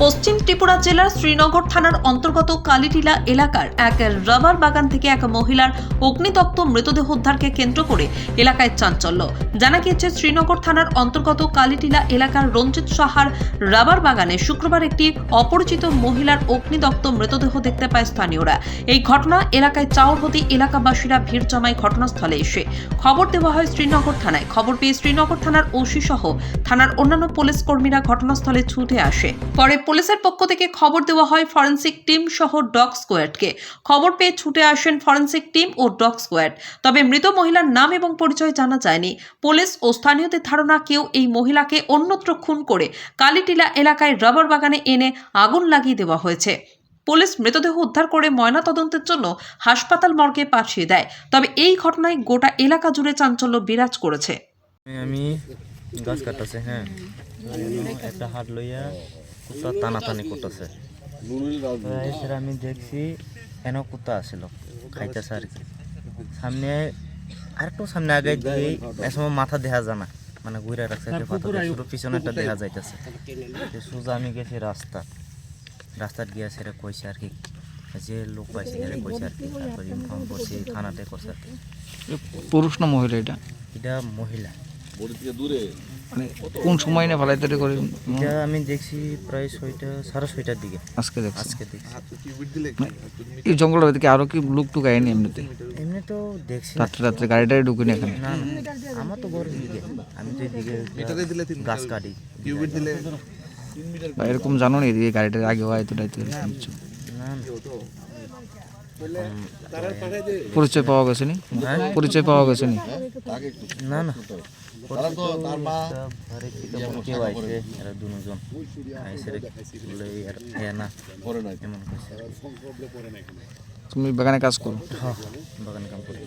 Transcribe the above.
পশ্চিম ত্রিপুরা জেলার শ্রীনগর থানার অন্তর্গত কালিটিলা এলাকার এক রাবার বাগান থেকে এক মহিলার অগ্নিদগ্ধ মৃতদেহ উদ্ধারকে কেন্দ্র করে এলাকায় চাঞ্চল্য। জানা গিয়েছে, শ্রীনগর থানার অন্তর্গত কালিটিলা এলাকার রঞ্জিত সাহার রাবার বাগানে শুক্রবার একটি অপরিচিত মহিলার অগ্নিদগ্ধ মৃতদেহ দেখতে পায় স্থানীয়রা। এই ঘটনা এলাকায় চাউর হতে এলাকাবাসীরা ভিড় জমায় ঘটনাস্থলে এসে খবর দেওয়া হয় শ্রীনগর থানায়। খবর পেয়ে শ্রীনগর থানার ওসি সহ থানার অন্যান্য পুলিশ কর্মীরা ঘটনাস্থলে ছুটে আসে। পরে পুলিশের পক্ষ থেকে খবর দেওয়া হয় ফরেনসিক টিম সহ ডগ স্কোয়াডকে। খবর পেয়ে ছুটে আসেন ফরেনসিক টিম ও ডগ স্কোয়াড। তবে মৃত মহিলার নাম এবং পরিচয় জানা যায়নি। পুলিশ ও স্থানীয়দের ধারণা কেউ এই মহিলাকে অন্যত্র খুন করে কালিটিলা এলাকায় রাবার বাগানে এনে আগুন লাগিয়ে দেওয়া হয়েছে। পুলিশ মৃতদেহ উদ্ধার করে ময়নাতদন্তের জন্য হাসপাতাল মর্গে পাঠিয়ে দেয়। তবে এই ঘটনায় গোটা এলাকা জুড়ে চাঞ্চল্য বিরাজ করেছে। আমি গাছ কাটতেছে, হ্যাঁ, একটা হাত লইয়া কুত্তা টানাটানি করতেছে। সেটা আমি দেখছি কেন কুত্তা আসছিল খাইতেছে আর কি। সামনে আরেকটু সামনে আগে দিয়ে সময় মাথা দেখা যায় না, মানে ঘুরে রাখছে শুধু পিছনেরটা দেখা যাইতেছে। সোজা আমি গেছি রাস্তার গিয়া সেটা কইছে আর কি, যে লোক পাইছে সেটা কইছে আর কি। তারপর ইনফর্ম করছি, থানাতে করছে আর কি। পুরুষ না মহিলা? এটা মহিলা। মানে কোন সময় না ফেলাইতে করে? এটা আমি দেখছি প্রায় 6:30-6:30 দিকে আজকে দেখছি। দেখছি এই জঙ্গলের দিকে আরো কি লোক টুক আয়নি? এমনি তো দেখছি রাত্রে গাড়িটাই ঢুকিনি এখানে। না, আমার তো বড় দিকে, আমি তো এদিকে গাছ কাটি বা এরকম জানো না এদিকে গাড়িটার আগে হয় তো না। পরিচয় পাওয়া গেছে নি? পরিচয় পাওয়া গেছে নি? না না, কেউ আইসে, এরা দুজন আইসে না এমন কইছে। তুমি বাগানে কাজ করো? হ্যাঁ, বাগানে কাম করি।